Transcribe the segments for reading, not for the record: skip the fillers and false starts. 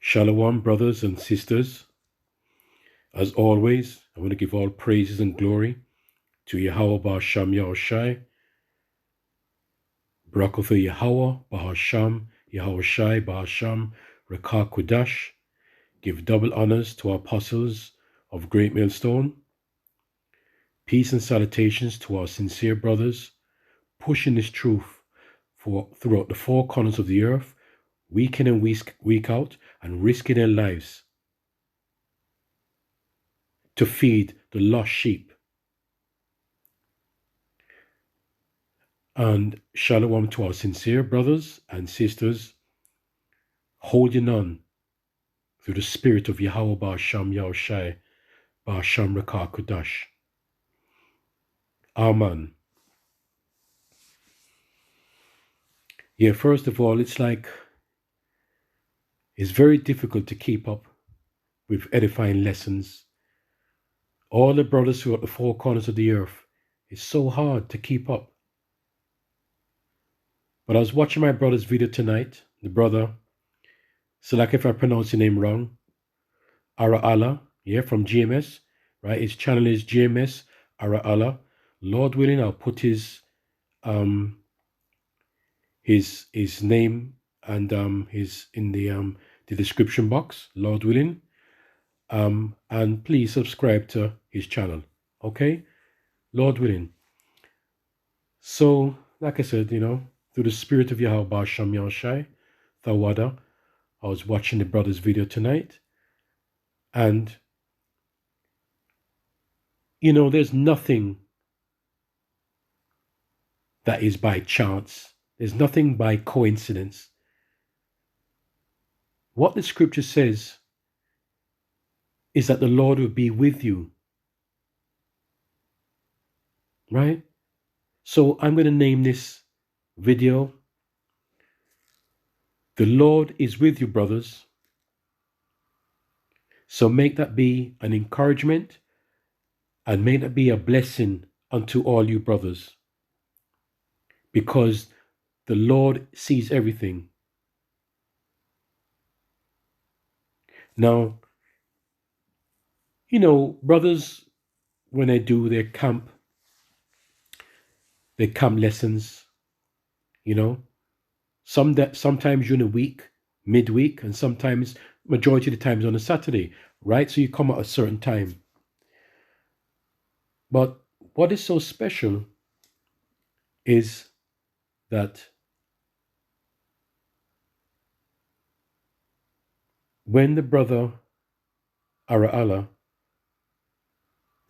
Shalom, brothers and sisters. As always, I want to give all praises and glory to Yahweh Ba'asham Yahushai, Barakatha Yahweh Ba'asham Yahushai Ba'asham Rekah Kudash. Give double honors to our apostles of Great Millstone. Peace and salutations to our sincere brothers, pushing this truth throughout the four corners of the earth, week in and week out, and risking their lives to feed the lost sheep. And shalom to our sincere brothers and sisters, holding on through the spirit of Yahweh Ba'asham Yahushai Ba'asham Rekah Kudash. Amen. Yeah, first of all, it's very difficult to keep up with edifying lessons. All the brothers who are at the four corners of the earth, it's so hard to keep up. But I was watching my brother's video tonight, the brother, so like if I pronounce your name wrong, Ara Allah, yeah, from GMS, right? His channel is GMS Ara Allah. Lord willing, I'll put his name and his in the description box, Lord willing. And please subscribe to his channel, okay? Lord willing. So, like I said, through the spirit of Yahweh Ba'asham Yahushai, Thawada, I was watching the brother's video tonight, and there's nothing that is by chance. There's nothing by coincidence. What the scripture says is that the Lord will be with you. Right? So I'm going to name this video, The Lord is with you, brothers. So make that be an encouragement and may that be a blessing unto all you brothers. Because the Lord sees everything. Now, brothers, when they do their camp lessons, sometimes during the week, midweek, and sometimes majority of the times on a Saturday, right? So you come at a certain time. But what is so special is that when the brother Ara Allah,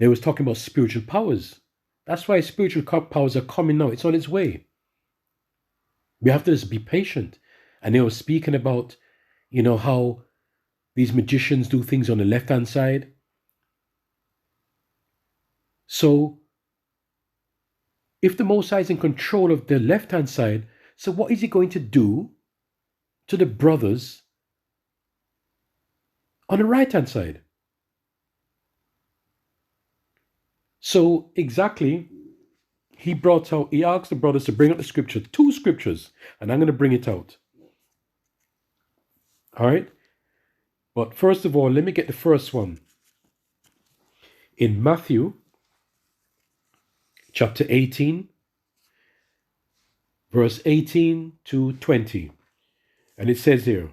they was talking about spiritual powers. That's why spiritual powers are coming now. It's on its way. We have to just be patient. And they were speaking about, how these magicians do things on the left-hand side. So, if the Most High is in control of the left-hand side, so what is he going to do to the brothers on the right-hand side? So, exactly, he asked the brothers to bring up the scripture, 2 scriptures, and I'm going to bring it out. All right? But first of all, let me get the first one. In Matthew chapter 18, verse 18 to 20. And it says here,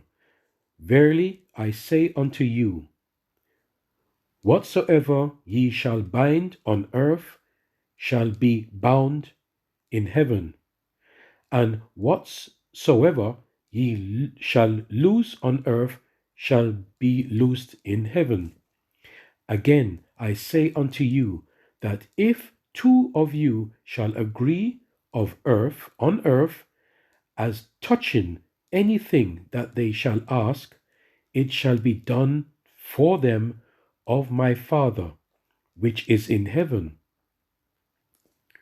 Verily I say unto you, whatsoever ye shall bind on earth shall be bound in heaven, and whatsoever ye shall loose on earth shall be loosed in heaven. Again I say unto you, that if 2 of you shall agree on earth, as touching anything that they shall ask, it shall be done for them of my Father, which is in heaven.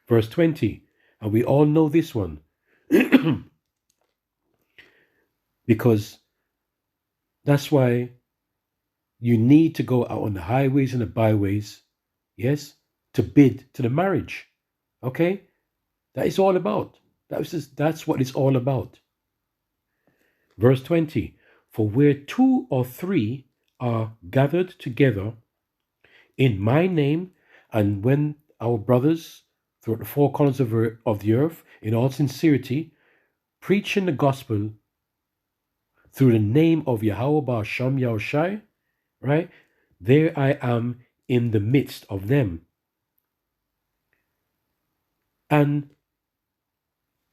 Verse 20, and we all know this one, because that's why you need to go out on the highways and the byways, yes, to bid to the marriage. Okay? That is all about. That's what it's all about. Verse 20, For where two or three are gathered together in my name, and when our brothers throughout the four corners of the earth, in all sincerity, preaching the gospel through the name of Yahweh Ba'asham Yahushai, right? There I am in the midst of them. And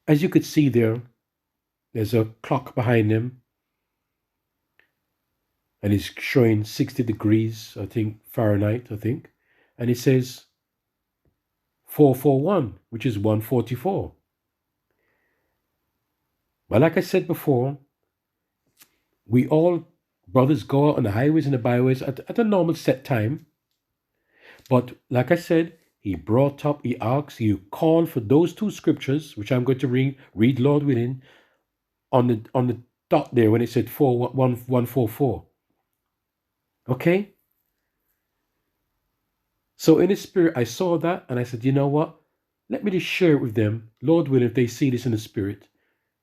as you could see there, there's a clock behind him, and it's showing 60 degrees, I think, Fahrenheit, I think. And it says 441, which is 144. But like I said before, we all, brothers, go out on the highways and the byways at a normal set time. But like I said, he asked, he called for those two scriptures, which I'm going to read Lord willing, on the dot there when it said 144. Okay? So in the spirit, I saw that and I said, you know what? Let me just share it with them, Lord willing, if they see this in the spirit,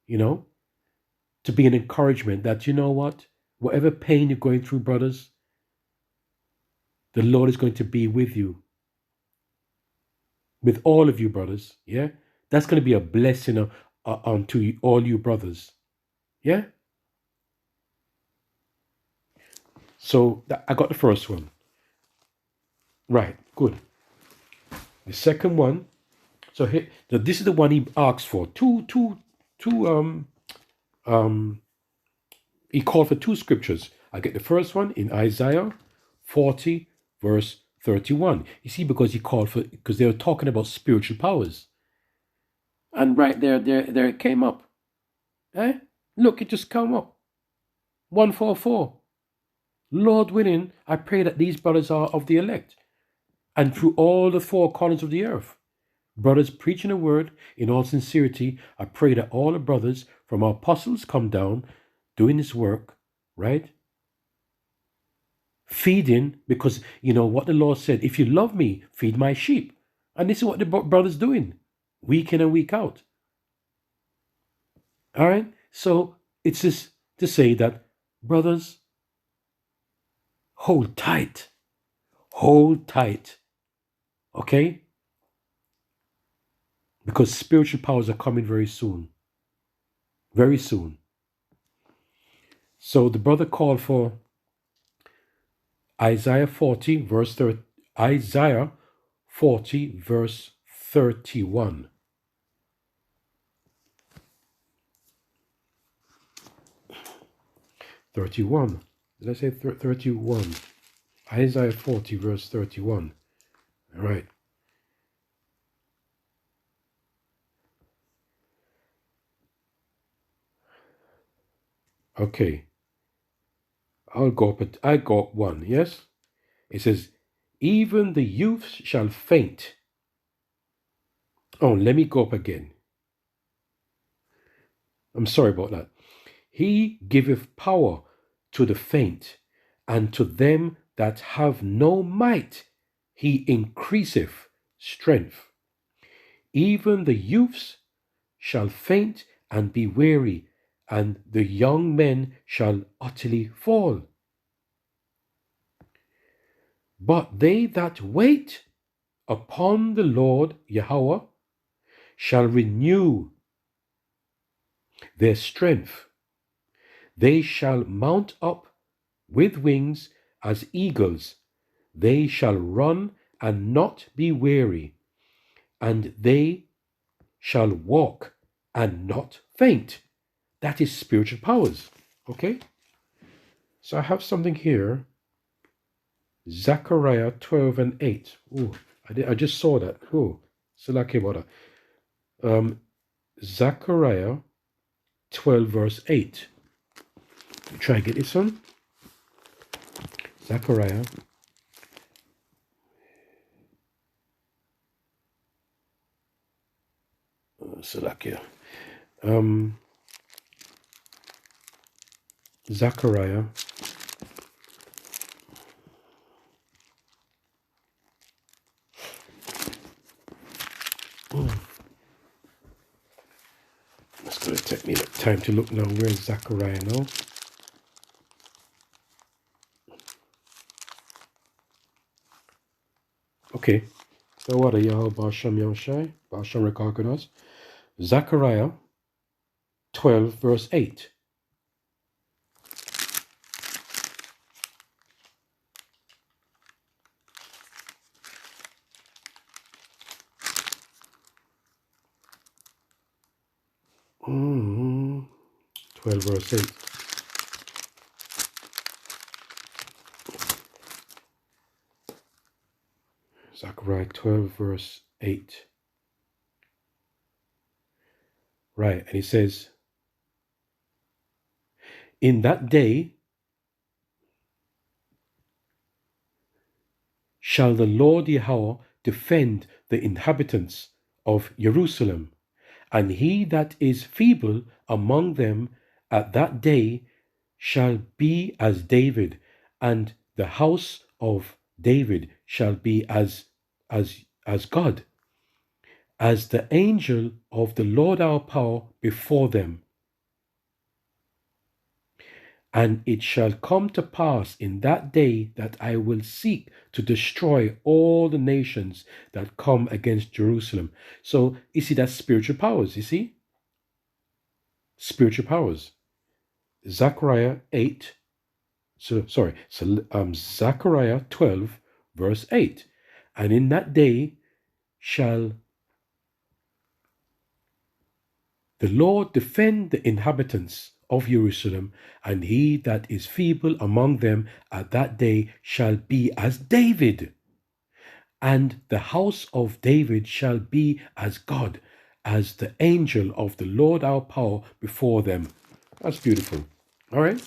to be an encouragement that, you know what? Whatever pain you're going through, brothers, the Lord is going to be with you. With all of you, brothers. Yeah? That's going to be a blessing unto all you brothers. Yeah? So I got the first one. Right, good. The second one, so this is the one he asked for. He called for two scriptures. I get the first one in Isaiah 40, verse 31. You see, because they were talking about spiritual powers. And right there it came up. Eh? Look, it just came up. 144. Lord willing, I pray that these brothers are of the elect. And through all the four corners of the earth, brothers preaching the word in all sincerity, I pray that all the brothers from our apostles come down doing this work, right? Feeding, because you know what the Lord said, if you love me, feed my sheep. And this is what the brothers doing, week in and week out. All right? So it's just to say that, brothers, hold tight. Hold tight. Okay? Because spiritual powers are coming very soon. Very soon. So the brother called for Isaiah 40, verse 31. 31. Did I say 31? Isaiah 40, verse 31. All right. Okay. I go up one, yes? It says, even the youths shall faint. Oh, let me go up again. I'm sorry about that. He giveth power to the faint, and to them that have no might he increaseth strength. Even the youths shall faint and be weary, and the young men shall utterly fall. But they that wait upon the Lord Yahweh shall renew their strength. They shall mount up with wings as eagles. They shall run and not be weary, and they shall walk and not faint. That is spiritual powers. Okay? So I have something here. Zechariah 12 and 8. Oh, I just saw that. Oh, Salakibara. Zechariah 12 verse 8. Try and get this one. Zechariah. Salakia. Zechariah. It's going to take me time to look now. Where's Zechariah now? Okay. So what are y'all Basham Yahushai? Basham Rekakunas? Zechariah 12 verse 8. Mm, 12 verse 8. Zechariah 12 verse 8. Right. And he says, in that day shall the Lord Yahweh defend the inhabitants of Jerusalem, and he that is feeble among them at that day shall be as David, and the house of David shall be as God, as the angel of the Lord our power before them. And it shall come to pass in that day that I will seek to destroy all the nations that come against Jerusalem. So you see, that's spiritual powers, you see? Spiritual powers. Zechariah 8, Zechariah 12, verse 8. And in that day shall the Lord defend the inhabitants of Jerusalem, and he that is feeble among them at that day shall be as David, and the house of David shall be as God, as the angel of the Lord our power before them. That's beautiful. All right.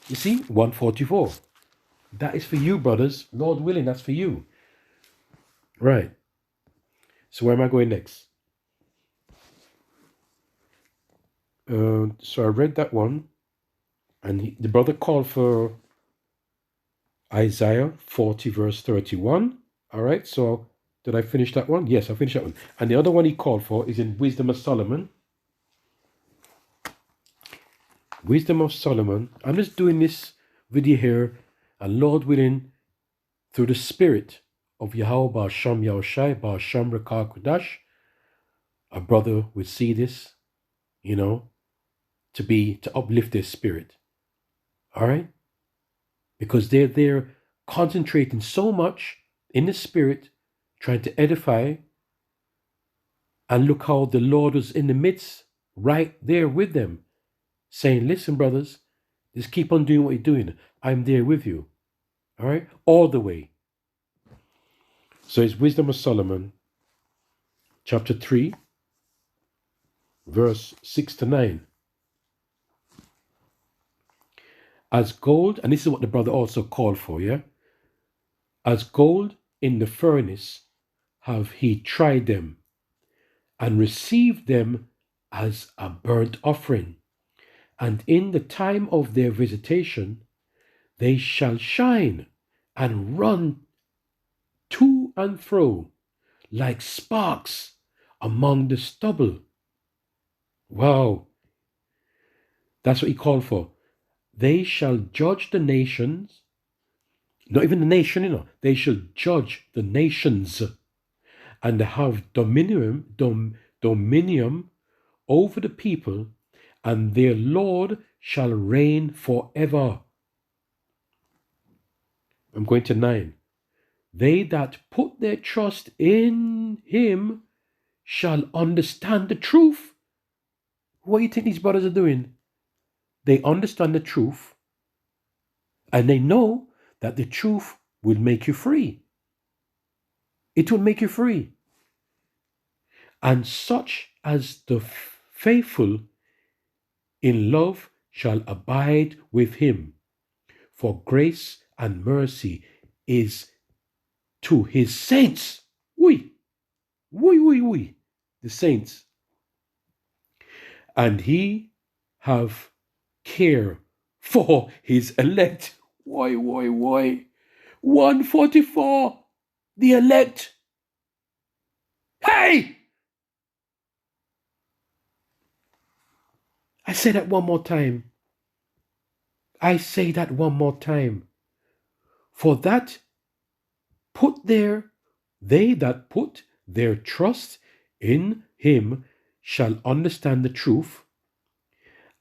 You see, 144. That is for you, brothers. Lord willing, that's for you. Right. So where am I going next? So I read that one, and the brother called for Isaiah 40 verse 31. All right, so did I finish that one? Yes, I finished that one. And the other one he called for is in Wisdom of Solomon. Wisdom of Solomon. I'm just doing this video here, and Lord willing, through the spirit of Yahweh Ba'asham Yahushai, Ba'asham Rekah Kudash, a brother would see this, to uplift their spirit. All right? Because they're there concentrating so much in the spirit, trying to edify, and look how the Lord was in the midst, right there with them, saying, listen, brothers, just keep on doing what you're doing. I'm there with you. All right? All the way. So it's Wisdom of Solomon, chapter 3, verse 6 to 9. As gold, and this is what the brother also called for, yeah? As gold in the furnace have he tried them, and received them as a burnt offering. And in the time of their visitation, they shall shine and run to and fro like sparks among the stubble. Wow. That's what he called for. They shall judge the nations, not even the nation, they shall judge the nations and have dominion over the people, and their Lord shall reign forever. I'm going to 9. They that put their trust in him shall understand the truth. What do you think these brothers are doing? They understand the truth, and they know that the truth will make you free. It will make you free. And such as the faithful in love shall abide with him. For grace and mercy is to his saints. The saints. And he have care for his elect. 144. The elect. Hey! I say that one more time. For that put their They that put their trust in him shall understand the truth,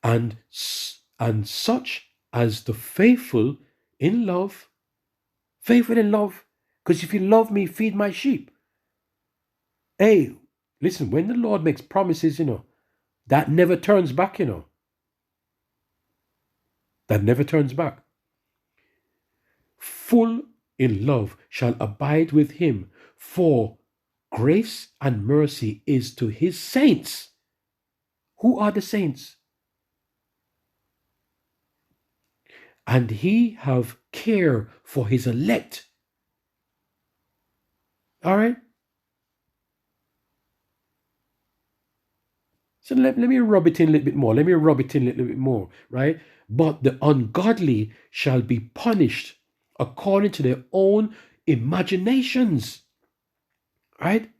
and such as the faithful in love, faithful in love. Because if you love me, feed my sheep. Hey, listen, when the Lord makes promises, that never turns back, that never turns back. Full in love shall abide with him, for grace and mercy is to his saints. Who are the saints? And he have care for his elect. All right? So let me rub it in a little bit more. Let me rub it in a little bit more, right? But the ungodly shall be punished according to their own imaginations, right?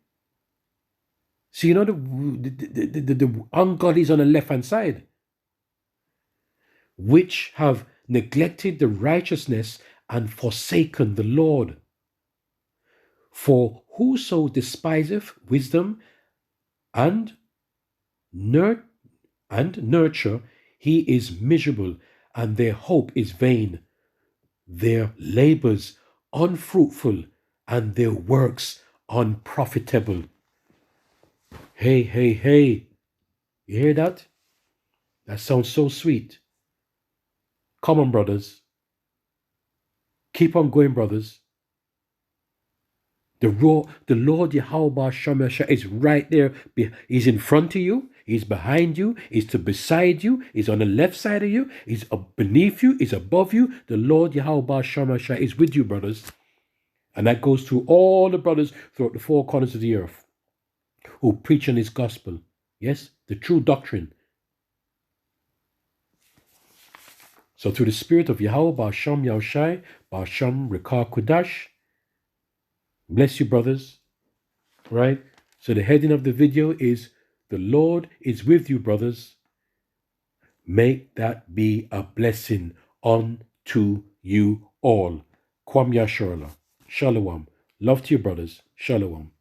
So the ungodly is on the left hand side, which have neglected the righteousness and forsaken the Lord. For whoso despiseth wisdom and nurture, he is miserable, and their hope is vain. Their labors unfruitful, and their works unprofitable. Hey, hey, hey. You hear that? That sounds so sweet. Come on, brothers. Keep on going, brothers. The Lord Yahweh Shemeshah is right there. He's in front of you. He's behind you. He's to beside you. He's on the left side of you. He's up beneath you. He's above you. The Lord Yahweh Shemeshah is with you, brothers. And that goes to all the brothers throughout the four corners of the earth who preach on his gospel. Yes, the true doctrine. So through the spirit of Yahweh Ba'asham Yahushai, Ba'asham Rekah Kudash, bless you, brothers. Right? So the heading of the video is, the Lord is with you, brothers. Make that be a blessing unto you all. Kwam Yasharla. Shalom. Love to you, brothers. Shalom.